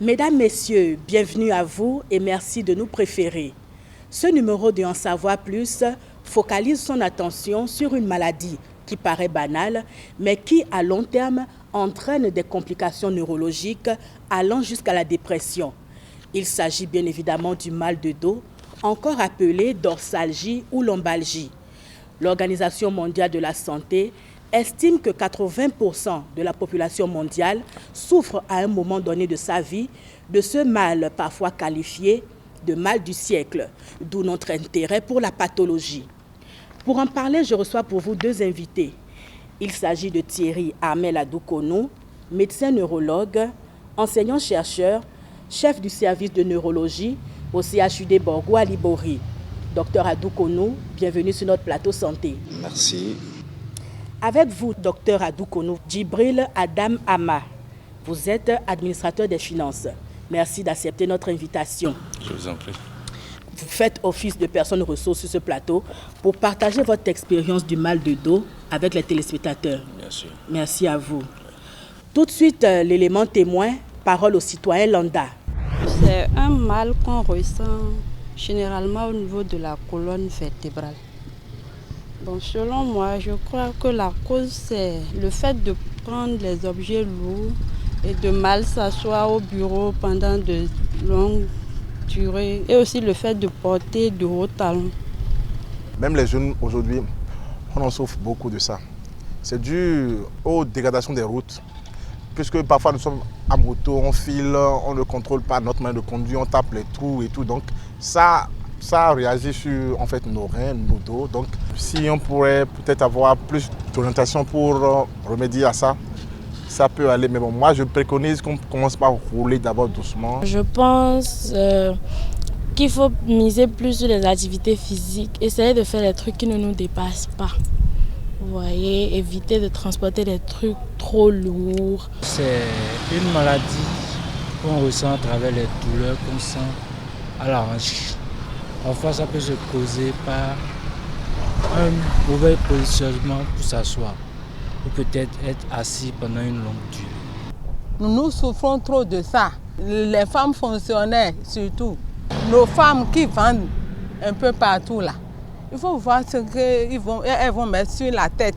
Mesdames, Messieurs, bienvenue à vous et merci de nous préférer. Ce numéro de En Savoir Plus focalise son attention sur une maladie qui paraît banale, mais qui, à long terme, entraîne des complications neurologiques allant jusqu'à la dépression. Il s'agit bien évidemment du mal de dos, encore appelé dorsalgie ou lombalgie. L'Organisation mondiale de la santé estime que 80% de la population mondiale souffre à un moment donné de sa vie de ce mal parfois qualifié de mal du siècle, d'où notre intérêt pour la pathologie. Pour en parler, je reçois pour vous deux invités. Il s'agit de Thierry Armel Adoukonou, médecin neurologue, enseignant-chercheur, chef du service de neurologie au CHUD Borgo à Libori. Docteur Adoukonou, bienvenue sur notre plateau santé. Merci. Avec vous, docteur Adoukonou, Djibril Adam Ama, vous êtes administrateur des finances. Merci d'accepter notre invitation. Je vous en prie. Vous faites office de personne ressource sur ce plateau pour partager votre expérience du mal de dos avec les téléspectateurs. Bien sûr. Merci à vous. Tout de suite, l'élément témoin, parole au citoyen lambda. C'est un mal qu'on ressent généralement au niveau de la colonne vertébrale. Bon, selon moi, je crois que la cause, c'est le fait de prendre les objets lourds et de mal s'asseoir au bureau pendant de longues durées et aussi le fait de porter de hauts talons. Même les jeunes aujourd'hui, on en souffre beaucoup de ça. C'est dû aux dégradations des routes. Puisque parfois nous sommes à moto, on file, on ne contrôle pas notre main de conduire, on tape les trous et tout. Donc ça réagit sur en fait, nos reins, nos dos. Donc si on pourrait peut-être avoir plus d'orientation pour remédier à ça, ça peut aller. Mais bon, moi je préconise qu'on commence par rouler d'abord doucement. Je pense qu'il faut miser plus sur les activités physiques, essayer de faire des trucs qui ne nous dépassent pas. Vous voyez, éviter de transporter des trucs trop lourds. C'est une maladie qu'on ressent à travers les douleurs qu'on sent à la hanche. Parfois, ça peut se causer par un mauvais positionnement pour s'asseoir ou peut-être être assis pendant une longue durée. Nous souffrons trop de ça. Les femmes fonctionnaires surtout. Nos femmes qui vendent un peu partout là. Il faut voir ce qu'elles vont mettre sur la tête.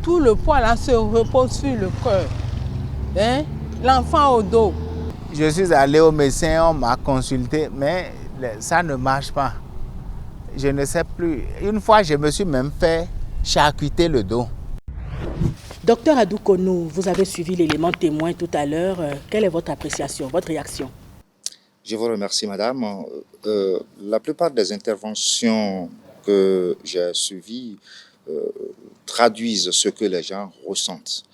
Tout le poids là se repose sur le cœur. Hein? L'enfant au dos. Je suis allé au médecin, on m'a consulté, mais ça ne marche pas. Je ne sais plus. Une fois, je me suis même fait charcuter le dos. Docteur Adoukonou, vous avez suivi l'élément témoin tout à l'heure. Quelle est votre appréciation, votre réaction? Je vous remercie, madame. La plupart des interventions que j'ai suivies traduisent ce que les gens ressentent.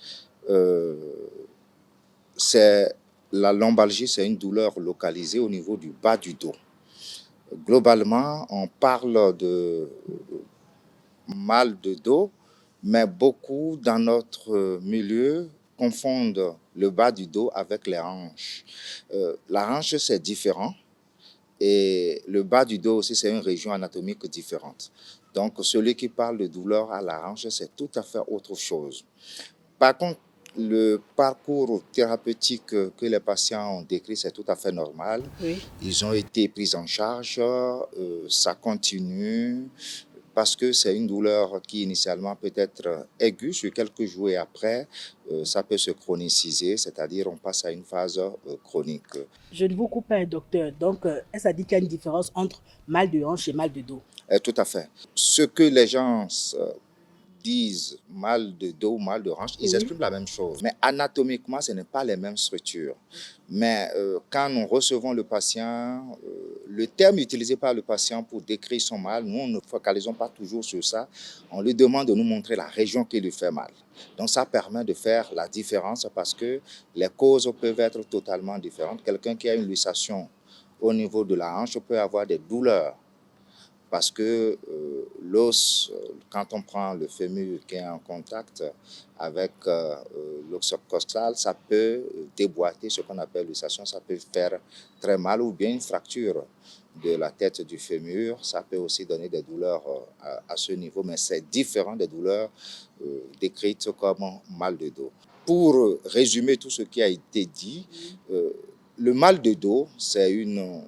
La lombalgie, c'est une douleur localisée au niveau du bas du dos. Globalement, on parle de mal de dos, mais beaucoup dans notre milieu confondent le bas du dos avec les hanches. La hanche, c'est différent. Et le bas du dos aussi, c'est une région anatomique différente. Donc, celui qui parle de douleur à la hanche, c'est tout à fait autre chose. Par contre, le parcours thérapeutique que les patients ont décrit, c'est tout à fait normal. Oui. Ils ont été pris en charge, ça continue, parce que c'est une douleur qui initialement peut être aiguë sur quelques jours et après, ça peut se chroniciser, c'est-à-dire on passe à une phase chronique. Je ne vous coupe pas, docteur. Donc, est-ce que ça dit qu'il y a une différence entre mal de hanche et mal de dos? Tout à fait. Ce que les gens disent mal de dos, mal de hanche, ils expriment la même chose. Mais anatomiquement, ce n'est pas les mêmes structures. Mais quand nous recevons le patient, le terme utilisé par le patient pour décrire son mal, nous ne focalisons pas toujours sur ça. On lui demande de nous montrer la région qui lui fait mal. Donc ça permet de faire la différence parce que les causes peuvent être totalement différentes. Quelqu'un qui a une luxation au niveau de la hanche peut avoir des douleurs. Parce que l'os, quand on prend le fémur qui est en contact avec l'os costal, ça peut déboîter, ce qu'on appelle luxation, ça peut faire très mal, ou bien une fracture de la tête du fémur, ça peut aussi donner des douleurs à ce niveau, mais c'est différent des douleurs décrites comme mal de dos. Pour résumer tout ce qui a été dit, Le mal de dos, c'est une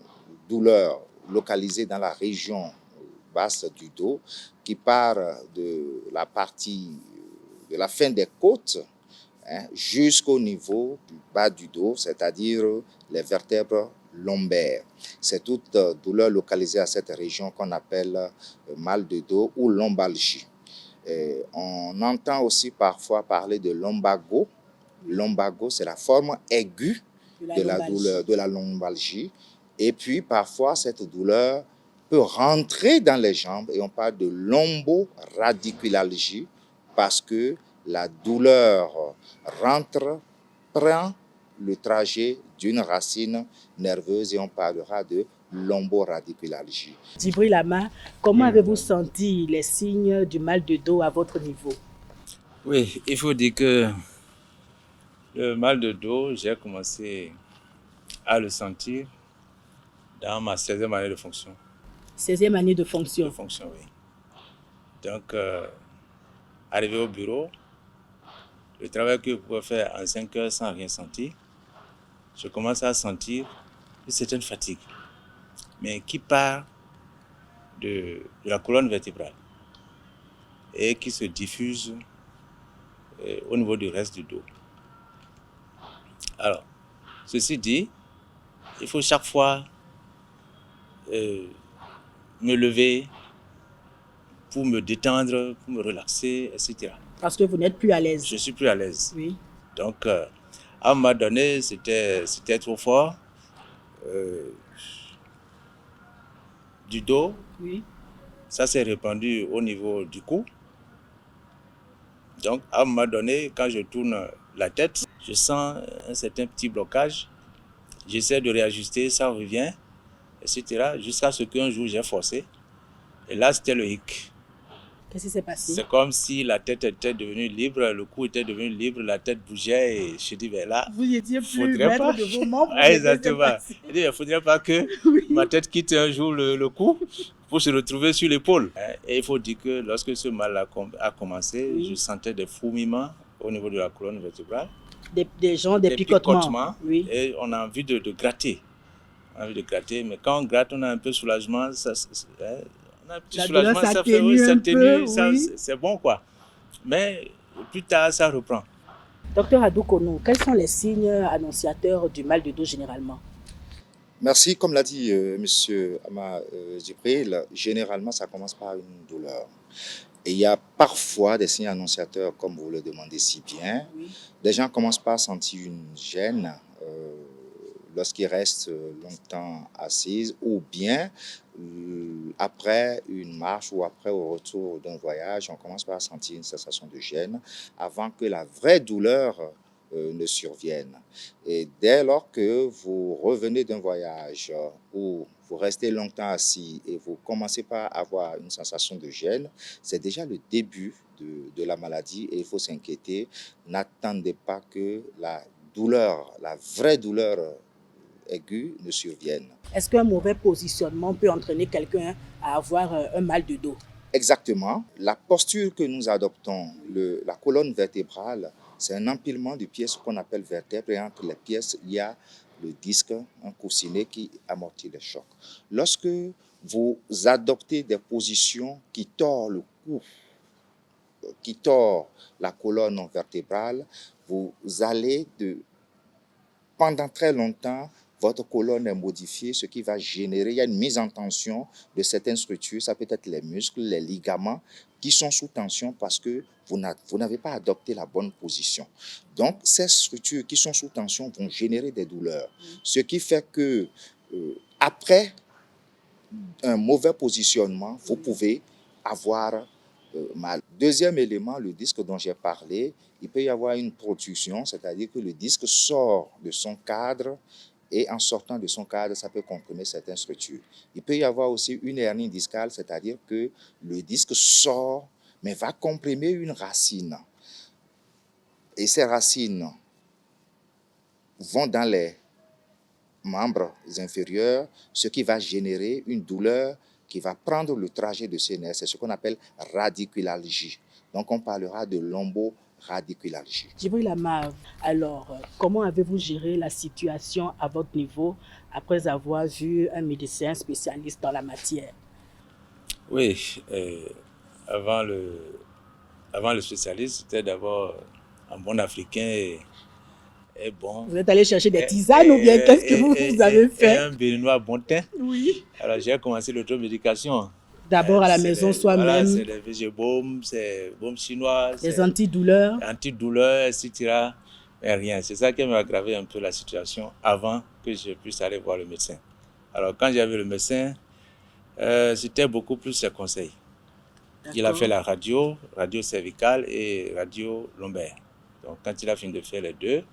douleur localisée dans la région basse du dos qui part de la partie de la fin des côtes jusqu'au niveau du bas du dos, c'est-à-dire les vertèbres lombaires. C'est toute douleur localisée à cette région qu'on appelle mal de dos ou lombalgie. On entend aussi parfois parler de lumbago. Lumbago, c'est la forme aiguë de la lombalgie. Et puis, parfois, cette douleur peut rentrer dans les jambes et on parle de lomboradiculalgie parce que la douleur rentre, prend le trajet d'une racine nerveuse et on parlera de lomboradiculalgie. Djibril Ama, comment avez-vous senti les signes du mal de dos à votre niveau? Oui, il faut dire que le mal de dos, j'ai commencé à le sentir dans ma 16e année de fonction. 16e année de fonction? De fonction, oui. Donc, arrivé au bureau, le travail que je pouvais faire en 5 heures sans rien sentir, je commence à sentir une certaine fatigue, mais qui part de la colonne vertébrale et qui se diffuse au niveau du reste du dos. Alors, ceci dit, il faut chaque fois me lever pour me détendre, pour me relaxer, etc. Parce que vous n'êtes plus à l'aise. Je suis plus à l'aise. Oui. Donc, à un moment donné, c'était trop fort. Du dos, oui. Ça s'est répandu au niveau du cou. Donc, à un moment donné, quand je tourne la tête, je sens un certain petit blocage. J'essaie de réajuster, ça revient, etc. Jusqu'à ce qu'un jour, j'ai forcé. Et là, c'était le hic. Qu'est-ce qui s'est passé? C'est comme si la tête était devenue libre, le cou était devenu libre, la tête bougeait et je dis, ben là, vous n'étiez plus maître de vos membres. Exactement. Je dis, il ne faudrait pas que oui. Ma tête quitte un jour le cou pour se retrouver sur l'épaule. Et il faut dire que lorsque ce mal a commencé, oui. Je sentais des fourmillements au niveau de la colonne vertébrale. Des picotements. Oui. Et on a envie de gratter. On a envie de gratter, mais quand on gratte, on a un peu de soulagement. Un petit soulagement, ça fait c'est bon quoi. Mais plus tard, ça reprend. Docteur Adoukonou, quels sont les signes annonciateurs du mal de dos généralement? Merci, comme l'a dit M. Ama Djibril, généralement ça commence par une douleur. Et il y a parfois des signes annonciateurs, comme vous le demandez si bien. Oui. Les gens commencent par sentir une gêne lorsqu'ils restent longtemps assises ou bien après une marche ou après au retour d'un voyage, on commence par sentir une sensation de gêne avant que la vraie douleur ne survienne. Et dès lors que vous revenez d'un voyage où vous restez longtemps assis et vous commencez par avoir une sensation de gêne, c'est déjà le début de la maladie et il faut s'inquiéter. N'attendez pas que la douleur, la vraie douleur aiguë ne survienne. Est-ce qu'un mauvais positionnement peut entraîner quelqu'un à avoir un mal de dos? Exactement. La posture que nous adoptons, la colonne vertébrale, c'est un empilement de pièces qu'on appelle vertèbres et entre les pièces, il y a le disque, un coussinet qui amortit les chocs. Lorsque vous adoptez des positions qui tordent le cou, qui tordent la colonne vertébrale, vous allez pendant très longtemps, votre colonne est modifiée, ce qui va générer, il y a une mise en tension de certaines structures, ça peut être les muscles, les ligaments, qui sont sous tension parce que vous n'avez pas adopté la bonne position. Donc, ces structures qui sont sous tension vont générer des douleurs, ce qui fait que après un mauvais positionnement, vous pouvez avoir mal. Deuxième élément, le disque dont j'ai parlé, il peut y avoir une protrusion, c'est-à-dire que le disque sort de son cadre et en sortant de son cadre, ça peut comprimer certaines structures. Il peut y avoir aussi une hernie discale, c'est-à-dire que le disque sort, mais va comprimer une racine. Et ces racines vont dans les membres inférieurs, ce qui va générer une douleur qui va prendre le trajet de ces nerfs. C'est ce qu'on appelle radiculalgie. Donc, on parlera de radicularisé. Djibril Amar, alors, comment avez-vous géré la situation à votre niveau après avoir vu un médecin spécialiste dans la matière? Oui, avant le spécialiste, c'était d'abord un bon Africain et bon. Vous êtes allé chercher des tisanes ou bien qu'est-ce que vous avez fait? Un Béninois bon teint. Oui. Alors j'ai commencé l'automédication. D'abord à la maison soi-même. Voilà, c'est les végébaumes, c'est baume chinois. Les antidouleurs. Antidouleurs, etc. Mais rien. C'est ça qui m'a aggravé un peu la situation avant que je puisse aller voir le médecin. Alors quand j'ai vu le médecin, c'était beaucoup plus ses conseils. Il a fait la radio cervicale et radio lombaire. Donc quand il a fini de faire les deux,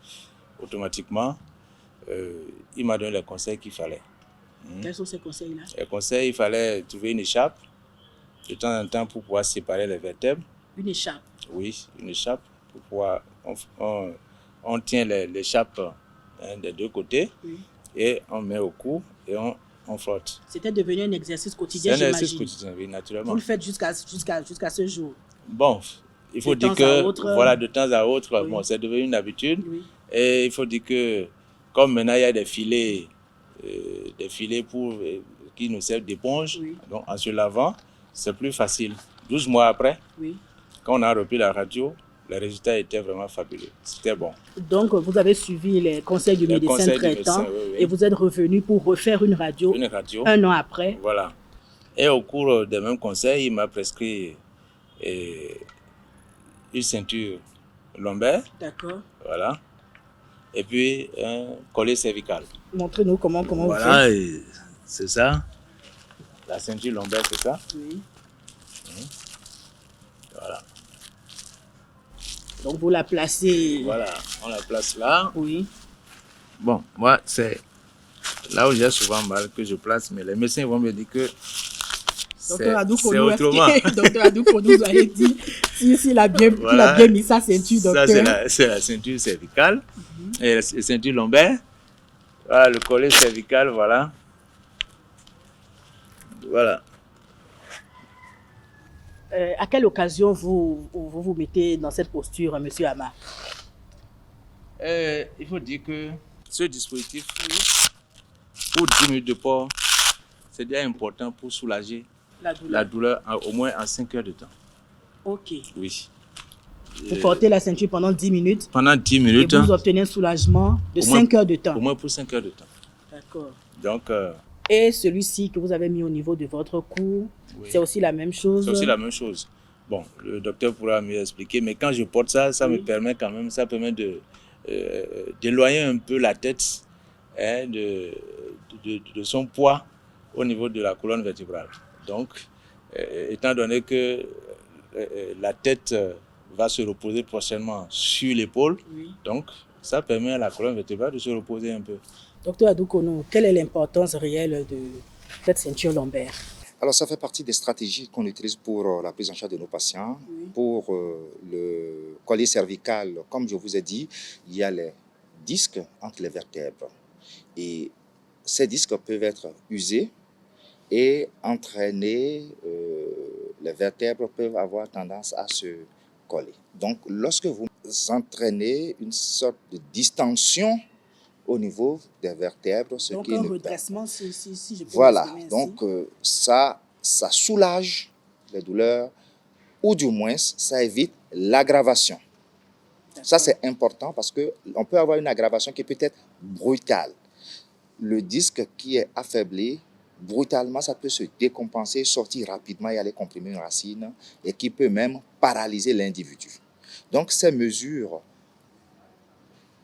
automatiquement, il m'a donné les conseils qu'il fallait. Quels sont ces conseils-là? Les conseils, il fallait trouver une écharpe de temps en temps pour pouvoir séparer les vertèbres. Une écharpe? Oui, une écharpe pour pouvoir... On tient l'écharpe des deux côtés, oui, et on met au cou et on frotte. C'était devenu un exercice quotidien, j'imagine. C'est un exercice quotidien, oui, naturellement. Vous le faites jusqu'à ce jour? Bon, il faut dire que, voilà, de temps à autre, oui, bon, c'est devenu une habitude. Oui. Et il faut dire que, comme maintenant il y a des filets qui nous servent d'éponge, oui, donc en se lavant, c'est plus facile. 12 mois après, oui, quand on a repris la radio, les résultats étaient vraiment fabuleux. C'était bon. Donc, vous avez suivi les conseils du médecin traitant, oui, oui, et vous êtes revenu pour refaire une radio 1 an après. Voilà. Et au cours des mêmes conseils, il m'a prescrit une ceinture lombaire. D'accord. Voilà. Et puis un collet cervical. Montrez-nous comment voilà, vous faites. C'est ça. La ceinture lombaire, c'est ça. Oui. Voilà. Donc vous la placez... Voilà, on la place là. Oui. Bon, moi, c'est là où j'ai souvent mal que je place, mais les médecins vont me dire que c'est autrement. Docteur Adouko nous a dit s'il a bien mis sa ceinture, docteur. Ça, c'est la ceinture cervicale et la ceinture lombaire. Voilà, le collet cervical, voilà. Voilà. À quelle occasion vous mettez dans cette posture, M. Amar? Il faut dire que ce dispositif, pour 10 minutes de port, c'est déjà important pour soulager la douleur au moins en 5 heures de temps. Ok. Oui. Vous portez la ceinture pendant 10 minutes. Pendant 10 minutes. Et vous obtenez un soulagement de 5 heures de temps. Au moins pour 5 heures de temps. D'accord. Donc... Et celui-ci que vous avez mis au niveau de votre cou, oui, c'est aussi la même chose? C'est aussi la même chose. Bon, le docteur pourra mieux expliquer, mais quand je porte ça, ça me permet quand même, ça permet d'éloigner un peu la tête de son poids au niveau de la colonne vertébrale. Donc, étant donné que la tête va se reposer prochainement sur l'épaule, oui, donc ça permet à la colonne vertébrale de se reposer un peu. Docteur Adoukono, quelle est l'importance réelle de cette ceinture lombaire? Alors, ça fait partie des stratégies qu'on utilise pour la prise en charge de nos patients. Oui. Pour le collier cervical, comme je vous ai dit, il y a les disques entre les vertèbres. Et ces disques peuvent être usés et entraîner, les vertèbres peuvent avoir tendance à se coller. Donc, lorsque vous entraînez une sorte de distension au niveau des vertèbres, ce donc qui un ne redressement, si je peux voilà, donc ça soulage les douleurs, ou du moins ça évite l'aggravation. Ça c'est important parce qu'on peut avoir une aggravation qui peut être brutale. Le disque qui est affaibli, brutalement, ça peut se décompenser, sortir rapidement et aller comprimer une racine et qui peut même paralyser l'individu. Donc ces mesures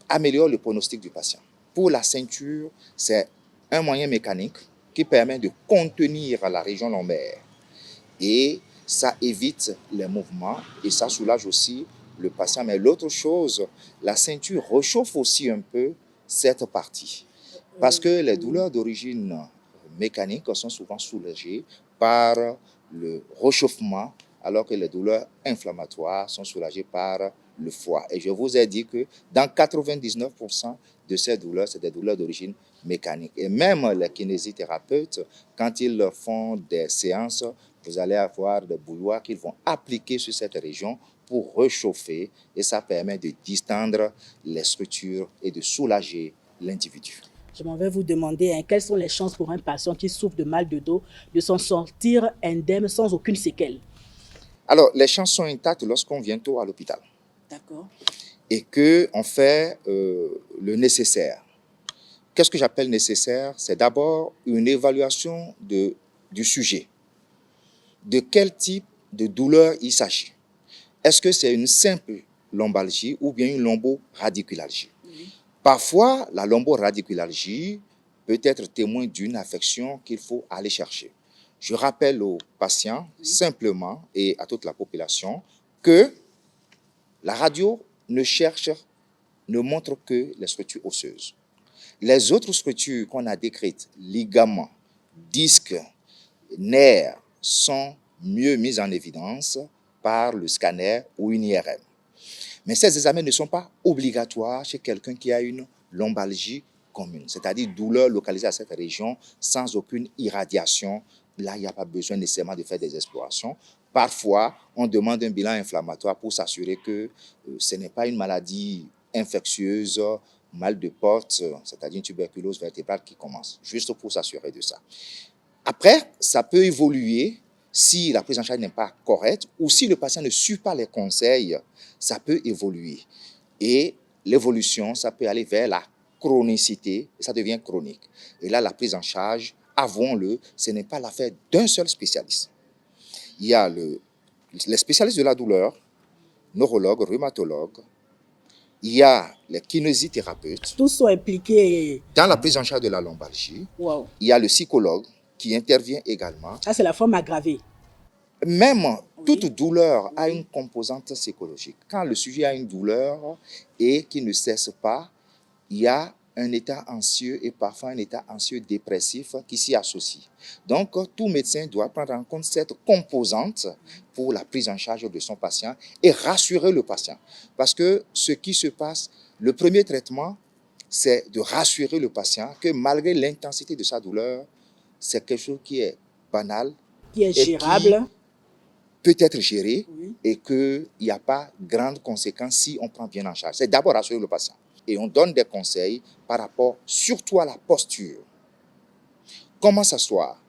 améliorent le pronostic du patient. Pour la ceinture, c'est un moyen mécanique qui permet de contenir la région lombaire et ça évite les mouvements et ça soulage aussi le patient. Mais l'autre chose, la ceinture réchauffe aussi un peu cette partie parce que les douleurs d'origine mécanique sont souvent soulagées par le réchauffement alors que les douleurs inflammatoires sont soulagées par le foie. Et je vous ai dit que dans 99% de ces douleurs, c'est des douleurs d'origine mécanique. Et même les kinésithérapeutes, quand ils font des séances, vous allez avoir des bouilloires qu'ils vont appliquer sur cette région pour réchauffer et ça permet de distendre les structures et de soulager l'individu. Je m'en vais vous demander quelles sont les chances pour un patient qui souffre de mal de dos de s'en sortir indemne sans aucune séquelle. Alors, les chances sont intactes lorsqu'on vient tôt à l'hôpital. D'accord. Et qu'on fait le nécessaire. Qu'est-ce que j'appelle nécessaire? C'est d'abord une évaluation du sujet. De quel type de douleur il s'agit? Est-ce que c'est une simple lombalgie ou bien une lomboradiculalgie? Parfois, la lomboradiculalgie peut être témoin d'une affection qu'il faut aller chercher. Je rappelle aux patients simplement et à toute la population que la radio ne montre que les structures osseuses. Les autres structures qu'on a décrites, ligaments, disques, nerfs, sont mieux mises en évidence par le scanner ou une IRM. Mais ces examens ne sont pas obligatoires chez quelqu'un qui a une lombalgie commune, c'est-à-dire douleur localisée à cette région sans aucune irradiation. Là, il n'y a pas besoin nécessairement de faire des explorations. Parfois, on demande un bilan inflammatoire pour s'assurer que ce n'est pas une maladie infectieuse, mal de porte, c'est-à-dire une tuberculose vertébrale qui commence, juste pour s'assurer de ça. Après, ça peut évoluer si la prise en charge n'est pas correcte ou si le patient ne suit pas les conseils, ça peut évoluer. Et l'évolution, ça peut aller vers la chronicité et ça devient chronique. Et là, la prise en charge, avouons-le, ce n'est pas l'affaire d'un seul spécialiste. Il y a les spécialistes de la douleur, neurologues, rhumatologues, il y a les kinésithérapeutes. Tous sont impliqués. Dans la prise en charge de la lombalgie, Wow. Il y a le psychologue qui intervient également. Ça, c'est la forme aggravée. Même toute douleur a une composante psychologique. Quand le sujet a une douleur et qui ne cesse pas, il y a un état anxieux et parfois un état anxieux dépressif qui s'y associe. Donc, tout médecin doit prendre en compte cette composante pour la prise en charge de son patient et rassurer le patient. Parce que ce qui se passe, le premier traitement, c'est de rassurer le patient que malgré l'intensité de sa douleur, c'est quelque chose qui est banal, qui est gérable, peut être géré et qu'il n'y a pas grande conséquence si on prend bien en charge. C'est d'abord rassurer le patient. Et on donne des conseils par rapport surtout à la posture. Comment s'asseoir?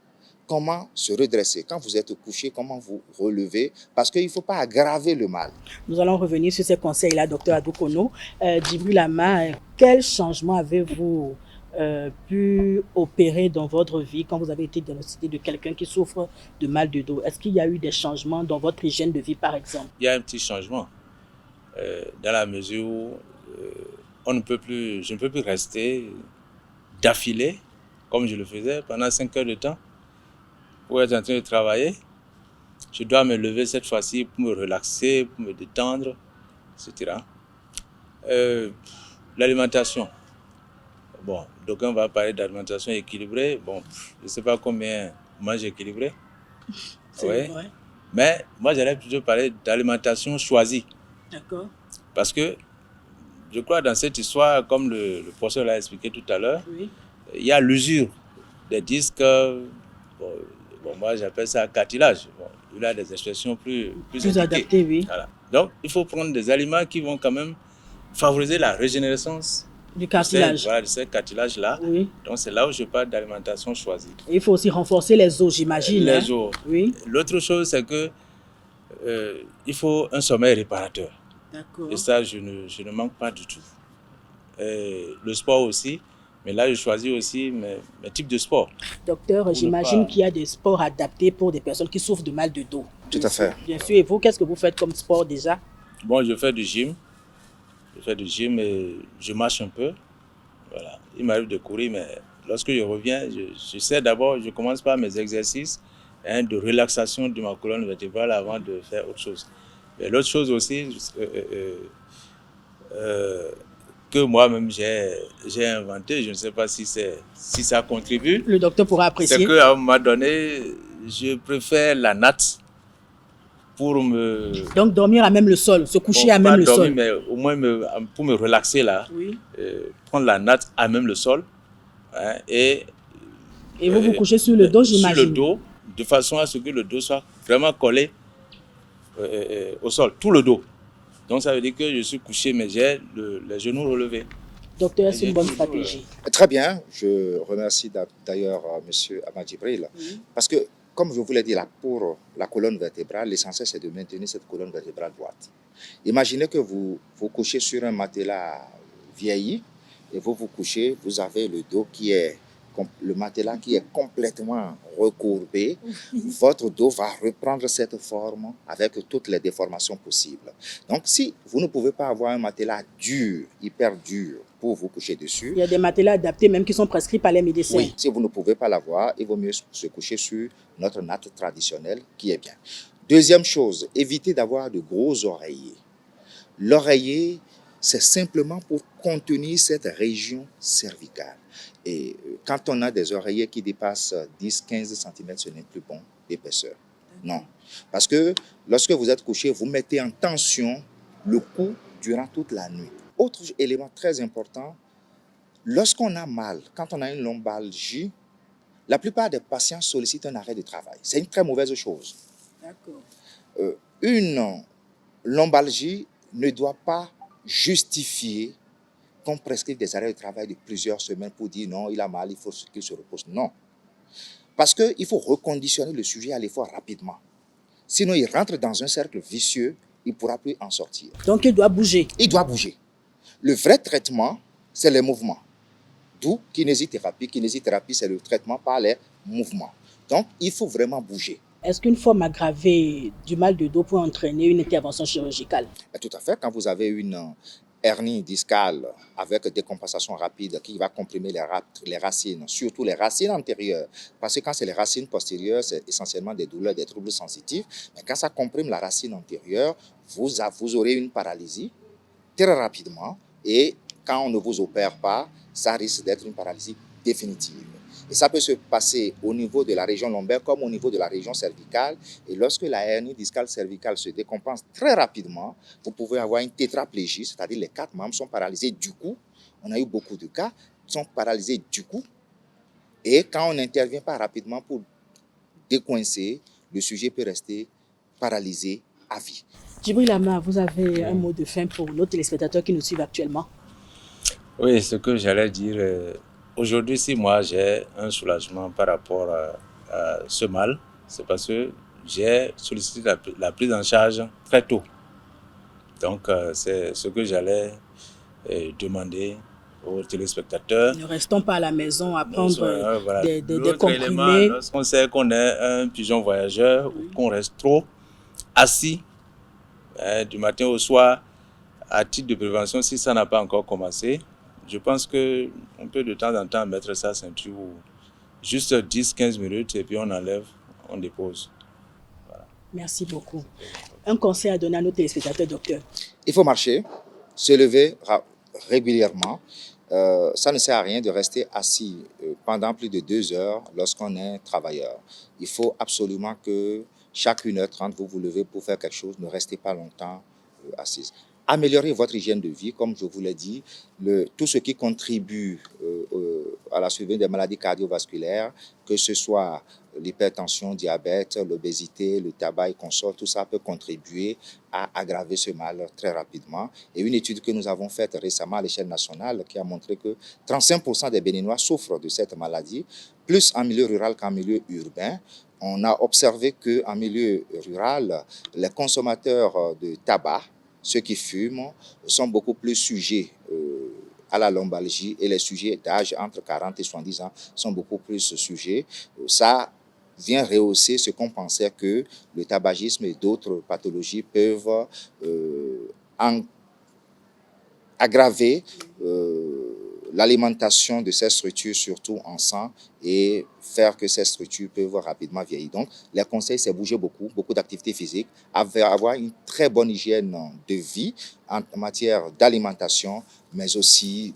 Comment se redresser? Quand vous êtes couché, comment vous relever? Parce qu'il ne faut pas aggraver le mal. Nous allons revenir sur ces conseils-là, Dr Adoukono. Djibril Ama, quel changement avez-vous pu opérer dans votre vie quand vous avez été diagnostiqué de quelqu'un qui souffre de mal de dos? Est-ce qu'il y a eu des changements dans votre hygiène de vie, par exemple? Il y a un petit changement dans la mesure où je ne peux plus rester d'affilée comme je le faisais pendant 5 heures de temps pour être en train de travailler. Je dois me lever cette fois-ci pour me relaxer, pour me détendre, etc. L'alimentation. Bon, d'aucuns vont parler d'alimentation équilibrée. Bon, je ne sais pas combien mange équilibré. C'est vrai. Mais moi, j'allais plutôt parler d'alimentation choisie. D'accord. Parce que je crois dans cette histoire, comme le professeur l'a expliqué tout à l'heure, il y a l'usure des disques. Bon, moi, j'appelle ça cartilage. Bon, il a des expressions plus adaptées, oui. Voilà. Donc, il faut prendre des aliments qui vont quand même favoriser la régénération du cartilage. De ces cartilages-là. Oui. Donc, c'est là où je parle d'alimentation choisie. Et il faut aussi renforcer les os, j'imagine. Les os. Oui. L'autre chose, c'est que il faut un sommeil réparateur. D'accord. Et ça, je ne manque pas du tout. Le sport aussi. Mais là, je choisis aussi mes types de sport. Docteur, j'imagine qu'il y a des sports adaptés pour des personnes qui souffrent de mal de dos. Tout à fait. Bien sûr. Et vous, qu'est-ce que vous faites comme sport déjà? Bon, je fais du gym. Et je marche un peu. Voilà. Il m'arrive de courir, mais lorsque je reviens, je commence par mes exercices de relaxation de ma colonne vertébrale avant de faire autre chose. Et l'autre chose aussi, que moi-même j'ai inventé, je ne sais pas si ça contribue. Le docteur pourra apprécier. C'est qu'à un moment donné, je préfère la natte pour me... Donc dormir à même le sol, se coucher à même le sol. Mais au moins pour me relaxer là, prendre la natte à même le sol. Hein, et vous vous couchez sur le dos, j'imagine. Sur le dos, de façon à ce que le dos soit vraiment collé au sol, tout le dos. Donc ça veut dire que je suis couché, mais j'ai les genoux relevés. Docteur, c'est une bonne stratégie. Très bien. Je remercie d'ailleurs M. Ahmad Djibril, parce que, comme je vous l'ai dit, là, pour la colonne vertébrale, l'essentiel, c'est de maintenir cette colonne vertébrale droite. Imaginez que vous couchez sur un matelas vieilli et vous couchez, vous avez le dos le matelas qui est complètement recourbé. Votre dos va reprendre cette forme avec toutes les déformations possibles. Donc, si vous ne pouvez pas avoir un matelas dur, hyper dur, pour vous coucher dessus. Il y a des matelas adaptés même qui sont prescrits par les médecins. Oui, si vous ne pouvez pas l'avoir, il vaut mieux se coucher sur notre natte traditionnelle qui est bien. Deuxième chose, évitez d'avoir de gros oreillers. L'oreiller, c'est simplement pour contenir cette région cervicale. Et quand on a des oreillers qui dépassent 10-15 cm, ce n'est plus bon d'épaisseur. Non. Parce que lorsque vous êtes couché, vous mettez en tension le cou durant toute la nuit. Autre élément très important, lorsqu'on a mal, quand on a une lombalgie, la plupart des patients sollicitent un arrêt de travail. C'est une très mauvaise chose. D'accord. Une lombalgie ne doit pas justifier qu'on prescrive des arrêts de travail de plusieurs semaines pour dire non, il a mal, il faut qu'il se repose. Non. Parce qu'il faut reconditionner le sujet à l'effort rapidement. Sinon, il rentre dans un cercle vicieux, il ne pourra plus en sortir. Donc, il doit bouger. Il doit bouger. Le vrai traitement, c'est les mouvements. D'où kinésithérapie. Kinésithérapie, c'est le traitement par les mouvements. Donc, il faut vraiment bouger. Est-ce qu'une forme aggravée du mal de dos peut entraîner une intervention chirurgicale? Tout à fait. Quand vous avez une hernie discale avec décompensation rapide qui va comprimer les racines, surtout les racines antérieures, parce que quand c'est les racines postérieures, c'est essentiellement des douleurs, des troubles sensitifs. Mais quand ça comprime la racine antérieure, vous aurez une paralysie très rapidement. Et quand on ne vous opère pas, ça risque d'être une paralysie définitive. Et ça peut se passer au niveau de la région lombaire comme au niveau de la région cervicale. Et lorsque la hernie discale cervicale se décompense très rapidement, vous pouvez avoir une tétraplégie, c'est-à-dire les 4 membres sont paralysés du cou. On a eu beaucoup de cas, sont paralysés du cou. Et quand on n'intervient pas rapidement pour décoincer, le sujet peut rester paralysé à vie. Djibril Ahmad, vous avez un mot de fin pour nos téléspectateurs qui nous suivent actuellement? Oui, ce que j'allais dire, aujourd'hui, si moi j'ai un soulagement par rapport à ce mal, c'est parce que j'ai sollicité la prise en charge très tôt. Donc, c'est ce que j'allais demander aux téléspectateurs. Ne restons pas à la maison à prendre voilà. des comprimés. Lorsqu'on sait qu'on est un pigeon voyageur ou qu'on reste trop assis du matin au soir, à titre de prévention, si ça n'a pas encore commencé, je pense qu'on peut de temps en temps mettre sa ceinture juste 10-15 minutes et puis on enlève, on dépose. Voilà. Merci beaucoup. Un conseil à donner à nos téléspectateurs, docteur? Il faut marcher, se lever régulièrement. Ça ne sert à rien de rester assis pendant plus de 2 heures lorsqu'on est travailleur. Il faut absolument que chaque 1h30, vous vous levez pour faire quelque chose. Ne restez pas longtemps assise. Améliorez votre hygiène de vie, comme je vous l'ai dit. Tout ce qui contribue à la survenue des maladies cardiovasculaires, que ce soit l'hypertension, diabète, l'obésité, le tabac et consorts, tout ça peut contribuer à aggraver ce mal très rapidement. Et une étude que nous avons faite récemment à l'échelle nationale qui a montré que 35% des Béninois souffrent de cette maladie, plus en milieu rural qu'en milieu urbain. On a observé qu'en milieu rural, les consommateurs de tabac, ceux qui fument, sont beaucoup plus sujets à la lombalgie et les sujets d'âge entre 40 et 70 ans sont beaucoup plus sujets. Ça vient rehausser ce qu'on pensait que le tabagisme et d'autres pathologies peuvent aggraver l'alimentation de ces structures, surtout en sang, et faire que ces structures peuvent rapidement vieillir. Donc, les conseils, c'est bouger beaucoup, beaucoup d'activités physiques, avoir une très bonne hygiène de vie en matière d'alimentation, mais aussi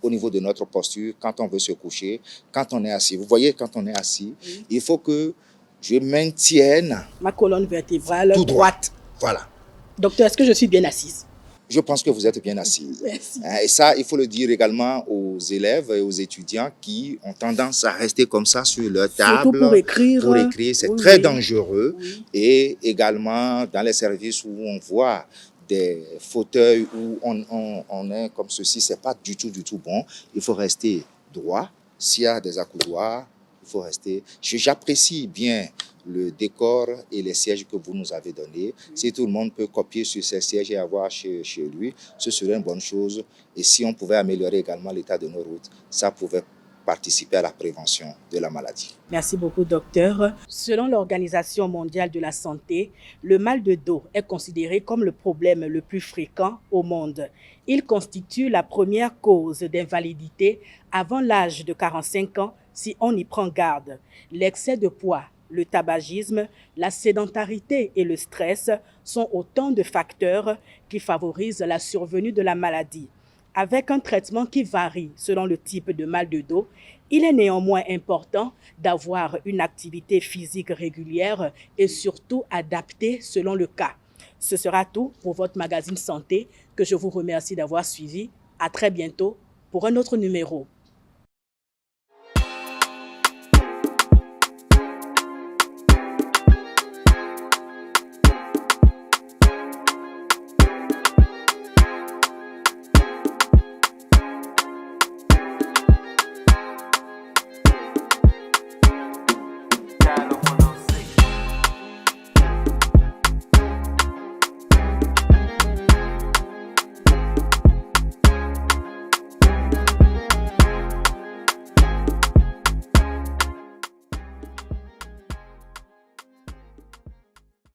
au niveau de notre posture, quand on veut se coucher, quand on est assis. Vous voyez, quand on est assis, il faut que je maintienne ma colonne vertébrale tout droite. Voilà. Docteur, est-ce que je suis bien assise? Je pense que vous êtes bien assise. Merci. Et ça, il faut le dire également aux élèves et aux étudiants qui ont tendance à rester comme ça sur leur table. Surtout pour écrire. C'est oui, très oui. dangereux. Oui. Et également dans les services où on voit des fauteuils où on est comme ceci, c'est pas du tout bon. Il faut rester droit. S'il y a des accoudoirs, il faut rester. J'apprécie bien le décor et les sièges que vous nous avez donnés. Si tout le monde peut copier sur ces sièges et avoir chez lui, ce serait une bonne chose. Et si on pouvait améliorer également l'état de nos routes, ça pouvait participer à la prévention de la maladie. Merci beaucoup, docteur. Selon l'Organisation mondiale de la santé, le mal de dos est considéré comme le problème le plus fréquent au monde. Il constitue la première cause d'invalidité avant l'âge de 45 ans si on y prend garde. L'excès de poids, le tabagisme, la sédentarité et le stress sont autant de facteurs qui favorisent la survenue de la maladie. Avec un traitement qui varie selon le type de mal de dos, il est néanmoins important d'avoir une activité physique régulière et surtout adaptée selon le cas. Ce sera tout pour votre magazine santé que je vous remercie d'avoir suivi. À très bientôt pour un autre numéro.